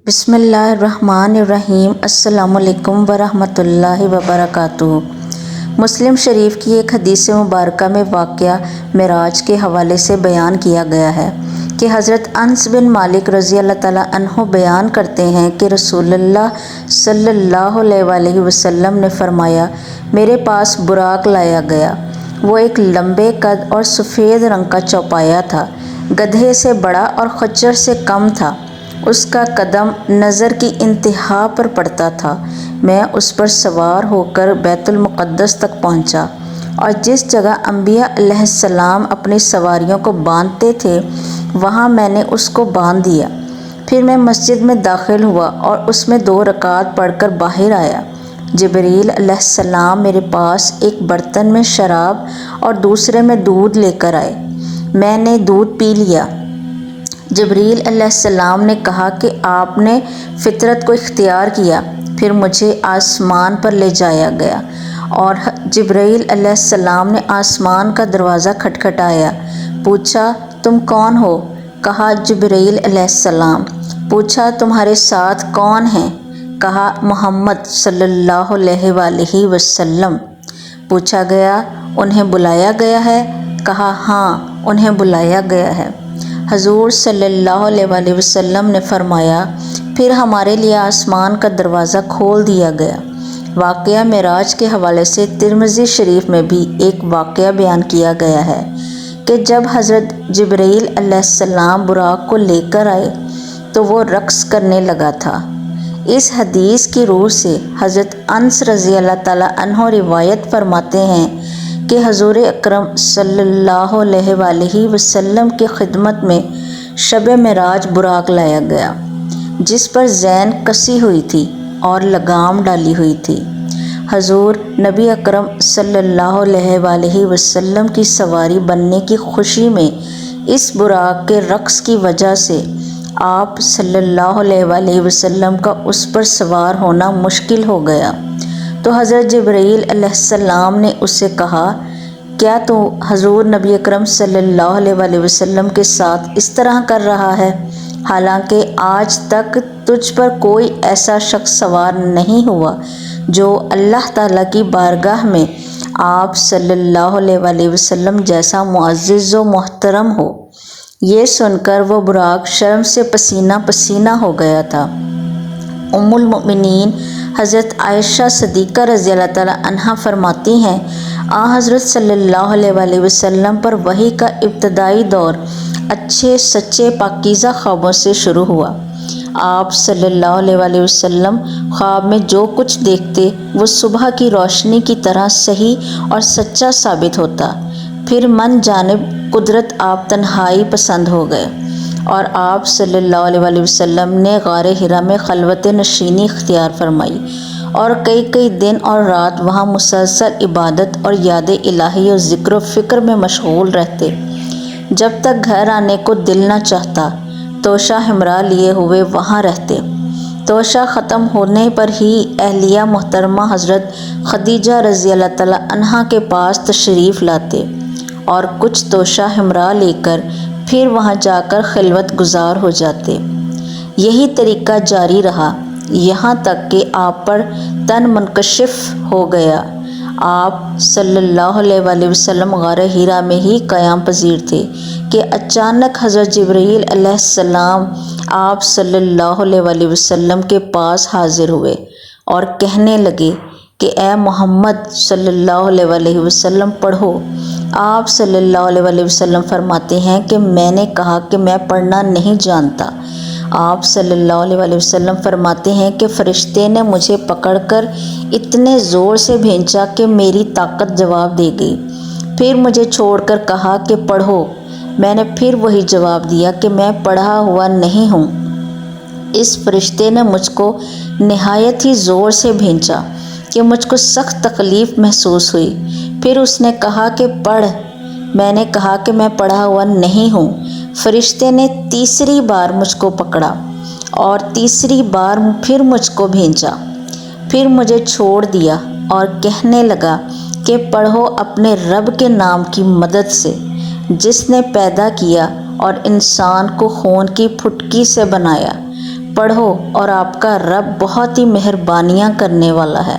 بسم اللہ الرحمن الرحیم۔ السلام علیکم ورحمۃ اللہ وبرکاتہ۔ مسلم شریف کی ایک حدیث مبارکہ میں واقعہ معراج کے حوالے سے بیان کیا گیا ہے کہ حضرت انس بن مالک رضی اللہ تعالیٰ عنہ بیان کرتے ہیں کہ رسول اللہ صلی اللہ علیہ وآلہ وسلم نے فرمایا، میرے پاس براق لایا گیا۔ وہ ایک لمبے قد اور سفید رنگ کا چوپایا تھا، گدھے سے بڑا اور خچر سے کم تھا۔ اس کا قدم نظر کی انتہا پر پڑتا تھا۔ میں اس پر سوار ہو کر بیت المقدس تک پہنچا، اور جس جگہ انبیاء علیہ السلام اپنی سواریوں کو باندھتے تھے وہاں میں نے اس کو باندھ دیا۔ پھر میں مسجد میں داخل ہوا اور اس میں 2 رکعات پڑھ کر باہر آیا۔ جبریل علیہ السلام میرے پاس ایک برتن میں شراب اور دوسرے میں دودھ لے کر آئے۔ میں نے دودھ پی لیا۔ جبریل علیہ السلام نے کہا کہ آپ نے فطرت کو اختیار کیا۔ پھر مجھے آسمان پر لے جایا گیا، اور جبریل علیہ السلام نے آسمان کا دروازہ کھٹکھٹایا۔ پوچھا، تم کون ہو؟ کہا، جبریل علیہ السلام۔ پوچھا، تمہارے ساتھ کون ہیں؟ کہا، محمد صلی اللہ علیہ وآلہ وسلم۔ پوچھا گیا، انہیں بلایا گیا ہے؟ کہا، ہاں، انہیں بلایا گیا ہے۔ حضور صلی اللہ علیہ وآلہ وسلم نے فرمایا، پھر ہمارے لیے آسمان کا دروازہ کھول دیا گیا۔ واقعہ معراج کے حوالے سے ترمذی شریف میں بھی ایک واقعہ بیان کیا گیا ہے کہ جب حضرت جبرائیل علیہ السلام براق کو لے کر آئے تو وہ رقص کرنے لگا تھا۔ اس حدیث کی روح سے حضرت انس رضی اللہ تعالیٰ عنہ روایت فرماتے ہیں کہ حضور اکرم صلی اللہ علیہ وآلہ وسلم کی خدمت میں شب معراج براق لایا گیا، جس پر زین کسی ہوئی تھی اور لگام ڈالی ہوئی تھی۔ حضور نبی اکرم صلی اللہ علیہ وآلہ وسلم کی سواری بننے کی خوشی میں اس براق کے رقص کی وجہ سے آپ صلی اللہ علیہ وآلہ وسلم کا اس پر سوار ہونا مشکل ہو گیا۔ تو حضرت جبرائیل علیہ السلام نے اس سے کہا، کیا تو حضور نبی اکرم صلی اللہ علیہ وآلہ وسلم کے ساتھ اس طرح کر رہا ہے، حالانکہ آج تک تجھ پر کوئی ایسا شخص سوار نہیں ہوا جو اللہ تعالیٰ کی بارگاہ میں آپ صلی اللہ علیہ وآلہ وسلم جیسا معزز و محترم ہو۔ یہ سن کر وہ براق شرم سے پسینہ پسینہ ہو گیا تھا۔ ام المؤمنین حضرت عائشہ صدیقہ رضی اللہ تعالیٰ عنہا فرماتی ہیں، حضرت صلی اللہ علیہ وآلہ وسلم پر وحی کا ابتدائی دور اچھے سچے پاکیزہ خوابوں سے شروع ہوا۔ آپ صلی اللہ علیہ وآلہ وسلم خواب میں جو کچھ دیکھتے وہ صبح کی روشنی کی طرح صحیح اور سچا ثابت ہوتا۔ پھر من جانب قدرت آپ تنہائی پسند ہو گئے، اور آپ صلی اللہ علیہ وآلہ وسلم نے غار حرا میں خلوت نشینی اختیار فرمائی، اور کئی دن اور رات وہاں مسلسل عبادت اور یاد الہی اور ذکر و فکر میں مشغول رہتے، جب تک گھر آنے کو دل نہ چاہتا۔ توشہ ہمراہ لیے ہوئے وہاں رہتے۔ توشہ ختم ہونے پر ہی اہلیہ محترمہ حضرت خدیجہ رضی اللہ تعالیٰ عنہا کے پاس تشریف لاتے، اور کچھ توشہ ہمراہ لے کر پھر وہاں جا کر خلوت گزار ہو جاتے۔ یہی طریقہ جاری رہا یہاں تک کہ آپ پر تن منکشف ہو گیا۔ آپ صلی اللہ علیہ وآلہ وسلم غار حرا میں ہی قیام پذیر تھے کہ اچانک حضرت جبرائیل علیہ السلام آپ صلی اللہ علیہ وآلہ وسلم کے پاس حاضر ہوئے اور کہنے لگے کہ اے محمد صلی اللہ علیہ وآلہ وسلم پڑھو۔ آپ صلی اللہ علیہ وآلہ وسلم فرماتے ہیں کہ میں نے کہا کہ میں پڑھنا نہیں جانتا۔ آپ صلی اللہ علیہ وآلہ وسلم فرماتے ہیں کہ فرشتے نے مجھے پکڑ کر اتنے زور سے بھینچا کہ میری طاقت جواب دے گئی۔ پھر مجھے چھوڑ کر کہا کہ پڑھو۔ میں نے پھر وہی جواب دیا کہ میں پڑھا ہوا نہیں ہوں۔ اس فرشتے نے مجھ کو نہایت ہی زور سے بھینچا کہ مجھ کو سخت تکلیف محسوس ہوئی۔ پھر اس نے کہا کہ پڑھ۔ میں نے کہا کہ میں پڑھا ہوا نہیں ہوں۔ فرشتے نے تیسری بار مجھ کو پکڑا اور تیسری بار پھر مجھ کو بھینچا۔ پھر مجھے چھوڑ دیا اور کہنے لگا کہ پڑھو اپنے رب کے نام کی مدد سے، جس نے پیدا کیا اور انسان کو خون کی پھٹکی سے بنایا۔ پڑھو اور آپ کا رب بہت ہی مہربانیاں کرنے والا ہے۔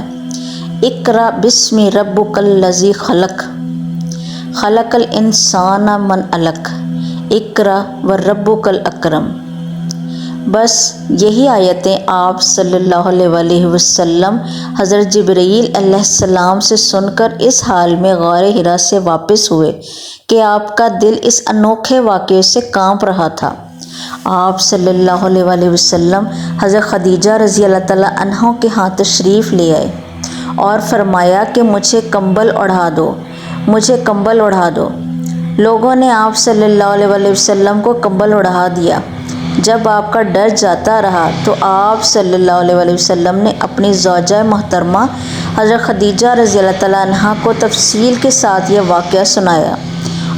اقرا بسم ربک الذی خلق، خلق الانسان من علق، اقرا وربک الاکرم۔ بس یہی آیتیں آپ صلی اللہ علیہ وسلم حضرت جبرائیل علیہ السلام سے سن کر اس حال میں غار حرا سے واپس ہوئے کہ آپ کا دل اس انوکھے واقعے سے کانپ رہا تھا۔ آپ صلی اللہ علیہ وسلم حضرت خدیجہ رضی اللہ تعالیٰ عنہ کے ہاں تشریف لے آئے اور فرمایا کہ مجھے کمبل اوڑھا دو، مجھے کمبل اوڑھا دو۔ لوگوں نے آپ صلی اللہ علیہ وسلم کو کمبل اوڑھا دیا۔ جب آپ کا ڈر جاتا رہا تو آپ صلی اللہ علیہ وسلم نے اپنی زوجہ محترمہ حضرت خدیجہ رضی اللہ تعالیٰ عنہ کو تفصیل کے ساتھ یہ واقعہ سنایا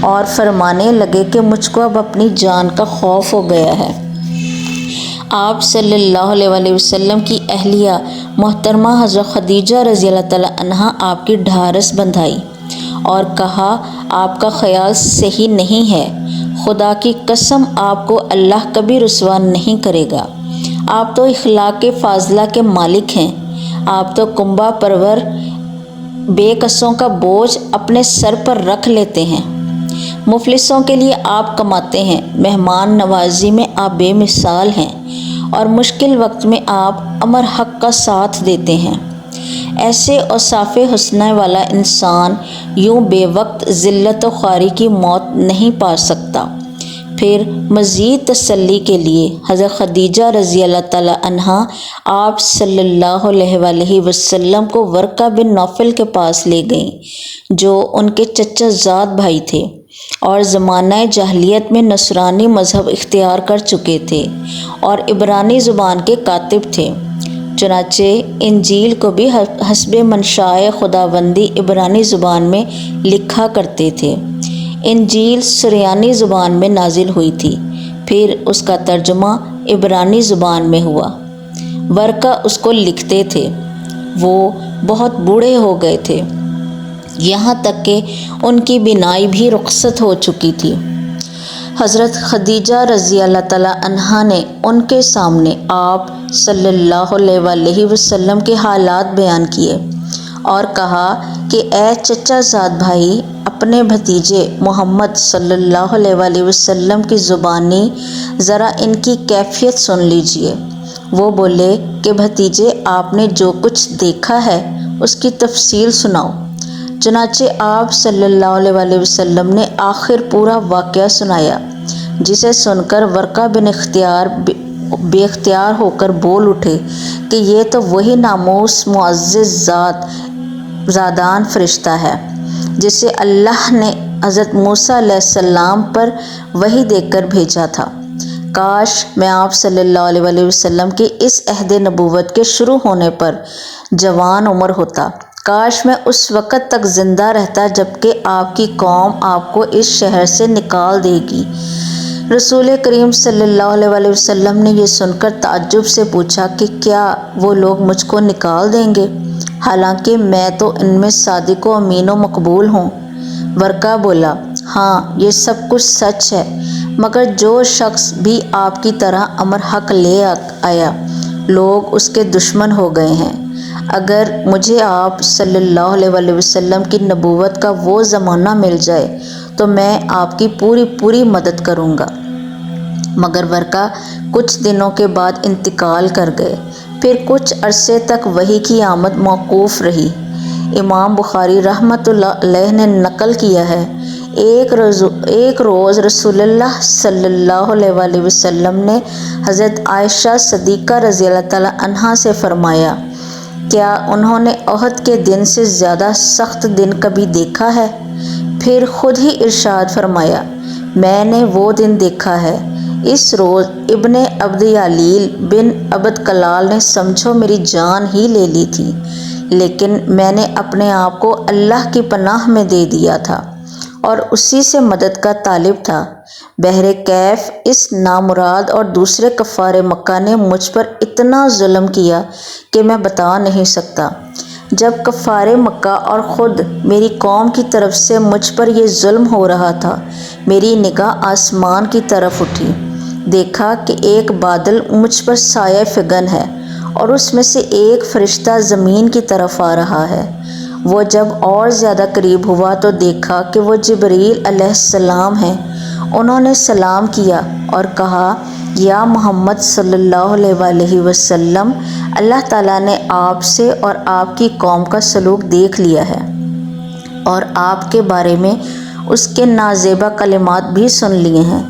اور فرمانے لگے کہ مجھ کو اب اپنی جان کا خوف ہو گیا ہے۔ آپ صلی اللہ علیہ وسلم کی اہلیہ محترمہ حضرت خدیجہ رضی اللہ تعالیٰ عنہ آپ کی ڈھارس بندھائی اور کہا آپ کا خیال صحیح نہیں ہے، خدا کی قسم آپ کو اللہ کبھی رسوا نہیں کرے گا۔ آپ تو اخلاق فاضلہ کے مالک ہیں، آپ تو کنبہ پرور بے کسوں کا بوجھ اپنے سر پر رکھ لیتے ہیں، مفلسوں کے لیے آپ کماتے ہیں، مہمان نوازی میں آپ بے مثال ہیں اور مشکل وقت میں آپ امر حق کا ساتھ دیتے ہیں۔ ایسے اوصاف حسنہ والا انسان یوں بے وقت ذلت و خواری کی موت نہیں پا سکتا۔ پھر مزید تسلی کے لیے حضرت خدیجہ رضی اللہ تعالیٰ عنہ آپ صلی اللہ علیہ وسلم کو ورقہ بن نوفل کے پاس لے گئیں جو ان کے چچا زاد بھائی تھے اور زمانہ جاہلیت میں نصرانی مذہب اختیار کر چکے تھے اور عبرانی زبان کے کاتب تھے۔ چنانچہ انجیل کو بھی حسب منشائے خداوندی عبرانی زبان میں لکھا کرتے تھے۔ انجیل سریانی زبان میں نازل ہوئی تھی، پھر اس کا ترجمہ عبرانی زبان میں ہوا۔ ورقہ اس کو لکھتے تھے، وہ بہت بوڑھے ہو گئے تھے، یہاں تک کہ ان کی بینائی بھی رخصت ہو چکی تھی۔ حضرت خدیجہ رضی اللہ تعالیٰ عنہا نے ان کے سامنے آپ صلی اللہ علیہ وسلم کے حالات بیان کیے اور کہا کہ اے چچا زاد بھائی، اپنے بھتیجے محمد صلی اللہ علیہ وسلم کی زبانی ذرا ان کی کیفیت سن لیجئے۔ وہ بولے کہ بھتیجے، آپ نے جو کچھ دیکھا ہے اس کی تفصیل سناؤ۔ چنانچہ آپ صلی اللہ علیہ وسلم نے آخر پورا واقعہ سنایا، جسے سن کر ورقہ بن بے اختیار ہو کر بول اٹھے کہ یہ تو وہی ناموس معزز زادان فرشتہ ہے جسے اللہ نے حضرت موسیٰ علیہ السلام پر وحی دے کر بھیجا تھا۔ کاش میں آپ صلی اللہ علیہ وسلم کے اس عہد نبوت کے شروع ہونے پر جوان عمر ہوتا، کاش میں اس وقت تک زندہ رہتا جبکہ آپ کی قوم آپ کو اس شہر سے نکال دے گی۔ رسول کریم صلی اللہ علیہ وسلم نے یہ سن کر تعجب سے پوچھا کہ کیا وہ لوگ مجھ کو نکال دیں گے، حالانکہ میں تو ان میں صادق و امین و مقبول ہوں۔ ورقہ بولا، ہاں یہ سب کچھ سچ ہے، مگر جو شخص بھی آپ کی طرح امر حق لے آیا لوگ اس کے دشمن ہو گئے ہیں۔ اگر مجھے آپ صلی اللہ علیہ وسلم کی نبوت کا وہ زمانہ مل جائے تو میں آپ کی پوری مدد کروں گا۔ مگر ورقہ کچھ دنوں کے بعد انتقال کر گئے۔ پھر کچھ عرصے تک وحی کی آمد موقوف رہی۔ امام بخاری رحمۃ اللہ علیہ نے نقل کیا ہے، ایک روز رسول اللہ صلی اللہ علیہ وسلم نے حضرت عائشہ صدیقہ رضی اللہ تعالیٰ عنہا سے فرمایا، کیا انہوں نے احد کے دن سے زیادہ سخت دن کبھی دیکھا ہے؟ پھر خود ہی ارشاد فرمایا، میں نے وہ دن دیکھا ہے، اس روز ابن عبد یلیل بن عبد کلال نے سمجھو میری جان ہی لے لی تھی، لیکن میں نے اپنے آپ کو اللہ کی پناہ میں دے دیا تھا اور اسی سے مدد کا طالب تھا۔ بہر کیف اس نامراد اور دوسرے کفار مکہ نے مجھ پر اتنا ظلم کیا کہ میں بتا نہیں سکتا۔ جب کفار مکہ اور خود میری قوم کی طرف سے مجھ پر یہ ظلم ہو رہا تھا، میری نگاہ آسمان کی طرف اٹھی، دیکھا کہ ایک بادل مجھ پر سایہ فگن ہے اور اس میں سے ایک فرشتہ زمین کی طرف آ رہا ہے۔ وہ جب اور زیادہ قریب ہوا تو دیکھا کہ وہ جبرائیل علیہ السلام ہیں۔ انہوں نے سلام کیا اور کہا، یا محمد صلی اللہ علیہ وسلم، اللہ تعالیٰ نے آپ سے اور آپ کی قوم کا سلوک دیکھ لیا ہے اور آپ کے بارے میں اس کے نازیبا کلمات بھی سن لیے ہیں۔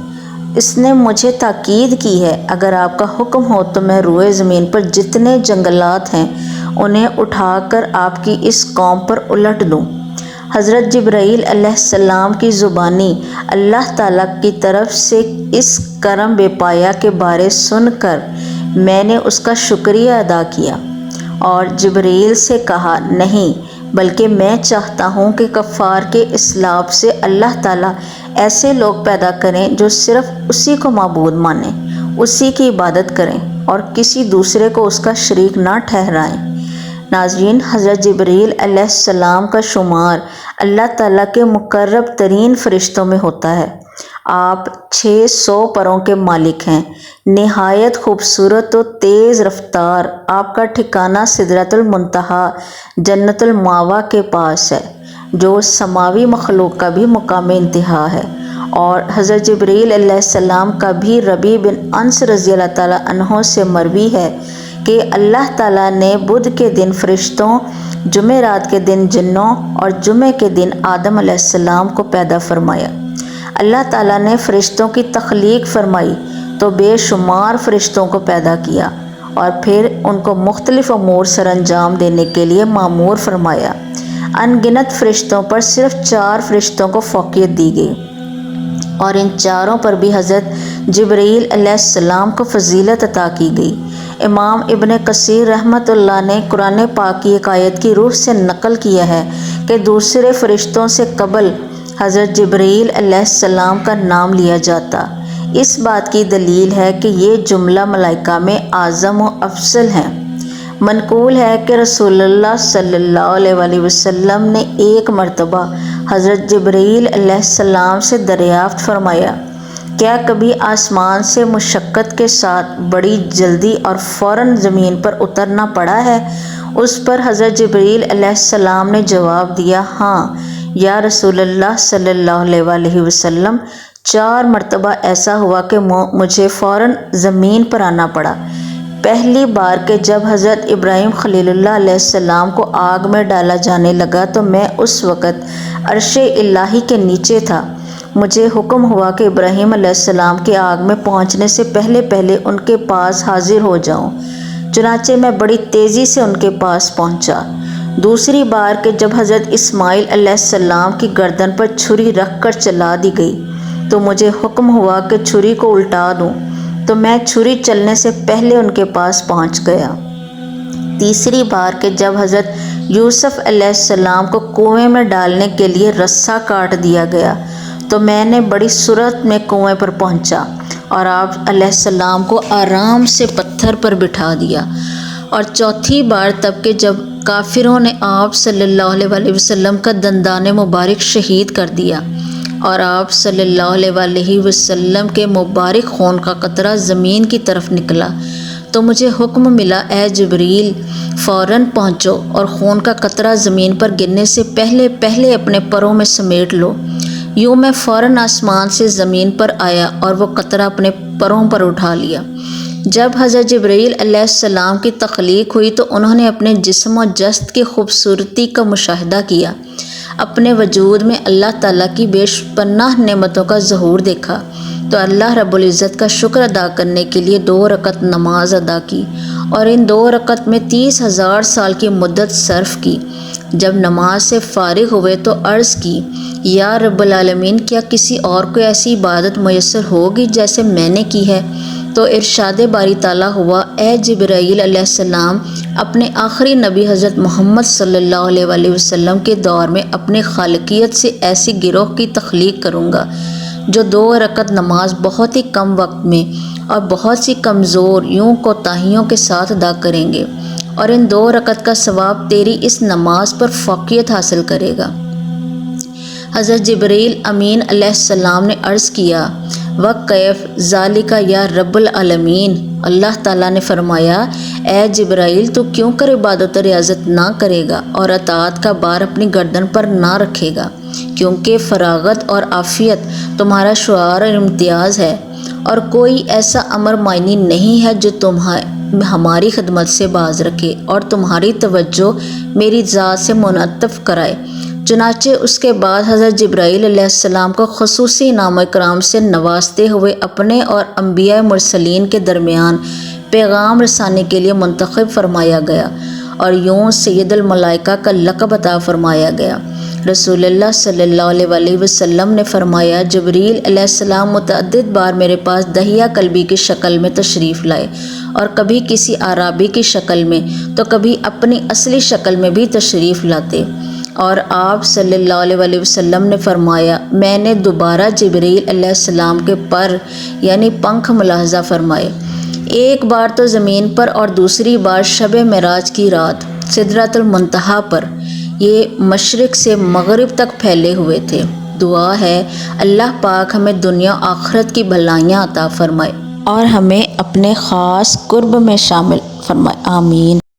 اس نے مجھے تاکید کی ہے، اگر آپ کا حکم ہو تو میں روئے زمین پر جتنے جنگلات ہیں انہیں اٹھا کر آپ کی اس قوم پر الٹ دوں۔ حضرت جبرائیل علیہ السلام کی زبانی اللہ تعالیٰ کی طرف سے اس کرم بے پایا کے بارے سن کر میں نے اس کا شکریہ ادا کیا اور جبرائیل سے کہا، نہیں، بلکہ میں چاہتا ہوں کہ کفار کے اسلاف سے اللہ تعالیٰ ایسے لوگ پیدا کریں جو صرف اسی کو معبود مانیں، اسی کی عبادت کریں اور کسی دوسرے کو اس کا شریک نہ ٹھہرائیں۔ ناظرین، حضرت جبرائیل علیہ السلام کا شمار اللہ تعالیٰ کے مقرب ترین فرشتوں میں ہوتا ہے۔ آپ 600 پروں کے مالک ہیں، نہایت خوبصورت و تیز رفتار۔ آپ کا ٹھکانہ سدرۃ المنتہی جنت المأویٰ کے پاس ہے، جو سماوی مخلوق کا بھی مقام انتہا ہے۔ اور حضرت جبرائیل علیہ السلام کا بھی ربیع بن انس رضی اللہ تعالیٰ عنہ سے مروی ہے کہ اللہ تعالیٰ نے بدھ کے دن فرشتوں، جمعرات کے دن جنوں اور جمعے کے دن آدم علیہ السلام کو پیدا فرمایا۔ اللہ تعالیٰ نے فرشتوں کی تخلیق فرمائی تو بے شمار فرشتوں کو پیدا کیا اور پھر ان کو مختلف امور سر انجام دینے کے لیے مامور فرمایا۔ ان گنت فرشتوں پر صرف 4 فرشتوں کو فوقیت دی گئی اور ان چاروں پر بھی حضرت جبرائیل علیہ السلام کو فضیلت عطا کی گئی۔ امام ابن کثیر رحمۃ اللہ نے قرآن پاک کی ایک آیت کی روح سے نقل کیا ہے کہ دوسرے فرشتوں سے قبل حضرت جبرائیل علیہ السلام کا نام لیا جاتا۔ اس بات کی دلیل ہے کہ یہ جملہ ملائکہ میں اعظم و افضل ہیں۔ منقول ہے کہ رسول اللہ صلی اللہ علیہ وسلم نے ایک مرتبہ حضرت جبرائیل علیہ السلام سے دریافت فرمایا، کیا کبھی آسمان سے مشقت کے ساتھ بڑی جلدی اور فوراً زمین پر اترنا پڑا ہے؟ اس پر حضرت جبرائیل علیہ السلام نے جواب دیا، ہاں یا رسول اللہ صلی اللہ علیہ وسلم، 4 مرتبہ ایسا ہوا کہ مجھے فوراً زمین پر آنا پڑا۔ پہلی بار کہ جب حضرت ابراہیم خلیل اللہ علیہ السلام کو آگ میں ڈالا جانے لگا تو میں اس وقت عرش الہی کے نیچے تھا۔ مجھے حکم ہوا کہ ابراہیم علیہ السلام کے آگ میں پہنچنے سے پہلے ان کے پاس حاضر ہو جاؤں، چنانچہ میں بڑی تیزی سے ان کے پاس پہنچا۔ دوسری بار کہ جب حضرت اسماعیل علیہ السلام کی گردن پر چھری رکھ کر چلا دی گئی تو مجھے حکم ہوا کہ چھری کو الٹا دوں، تو میں چھری چلنے سے پہلے ان کے پاس پہنچ گیا۔ تیسری بار کہ جب حضرت یوسف علیہ السلام کو کنویں میں ڈالنے کے لیے رسا کاٹ دیا گیا تو میں نے بڑی سرعت میں کنویں پر پہنچا اور آپ علیہ السلام کو آرام سے پتھر پر بٹھا دیا۔ اور چوتھی بار تب کہ جب کافروں نے آپ صلی اللہ علیہ وسلم کا دندان مبارک شہید کر دیا اور آپ صلی اللہ علیہ وسلم کے مبارک خون کا قطرہ زمین کی طرف نکلا تو مجھے حکم ملا، اے جبرائیل، فوراً پہنچو اور خون کا قطرہ زمین پر گرنے سے پہلے اپنے پروں میں سمیٹ لو۔ یوں میں فوراً آسمان سے زمین پر آیا اور وہ قطرہ اپنے پروں پر اٹھا لیا۔ جب حضرت جبرائیل علیہ السلام کی تخلیق ہوئی تو انہوں نے اپنے جسم و جسد کی خوبصورتی کا مشاہدہ کیا، اپنے وجود میں اللہ تعالیٰ کی بے پناہ نعمتوں کا ظہور دیکھا تو اللہ رب العزت کا شکر ادا کرنے کے لیے 2 رکعت نماز ادا کی اور ان 2 رکعت میں 30,000 سال کی مدت صرف کی۔ جب نماز سے فارغ ہوئے تو عرض کی، یا رب العالمین، کیا کسی اور کو ایسی عبادت میسر ہوگی جیسے میں نے کی ہے؟ تو ارشاد باری تعالیٰ ہوا، اے جبرائیل علیہ السلام، اپنے آخری نبی حضرت محمد صلی اللہ علیہ وسلم کے دور میں اپنے خالقیت سے ایسی گروہ کی تخلیق کروں گا جو 2 رکعت نماز بہت ہی کم وقت میں اور بہت سی کمزور یوں کوتاہیوں کے ساتھ ادا کریں گے اور ان 2 رکعت کا ثواب تیری اس نماز پر فوقیت حاصل کرے گا۔ حضرت جبرائیل امین علیہ السلام نے عرض کیا، وَکَیف ذَلِکَ یا رب العالمین، اللہ تعالیٰ نے فرمایا اے جبرائیل تو کیوں کر عبادت و ریاضت نہ کرے گا اور اطاعت کا بار اپنی گردن پر نہ رکھے گا، کیونکہ فراغت اور عافیت تمہارا شعار اور امتیاز ہے، اور کوئی ایسا امر معنی نہیں ہے جو ہماری خدمت سے باز رکھے اور تمہاری توجہ میری ذات سے منعطف کرائے۔ چنانچہ اس کے بعد حضرت جبرائیل علیہ السلام کو خصوصی انعام و اکرام سے نوازتے ہوئے اپنے اور انبیاء مرسلین کے درمیان پیغام رسانی کے لیے منتخب فرمایا گیا اور یوں سید الملائکہ کا لقب عطا فرمایا گیا۔ رسول اللہ صلی اللہ علیہ وسلم نے فرمایا جبریل علیہ السلام متعدد بار میرے پاس دہیہ قلبی کی شکل میں تشریف لائے، اور کبھی کسی عرابی کی شکل میں تو کبھی اپنی اصلی شکل میں بھی تشریف لاتے، اور آپ صلی اللہ علیہ وسلم نے فرمایا میں نے دوبارہ جبریل علیہ السلام کے پر یعنی پنکھ ملاحظہ فرمائے، ایک بار تو زمین پر اور دوسری بار شب معراج کی رات سدرۃ المنتہا پر، یہ مشرق سے مغرب تک پھیلے ہوئے تھے۔ دعا ہے اللہ پاک ہمیں دنیا آخرت کی بھلائیاں عطا فرمائے اور ہمیں اپنے خاص قرب میں شامل فرمائے، آمین۔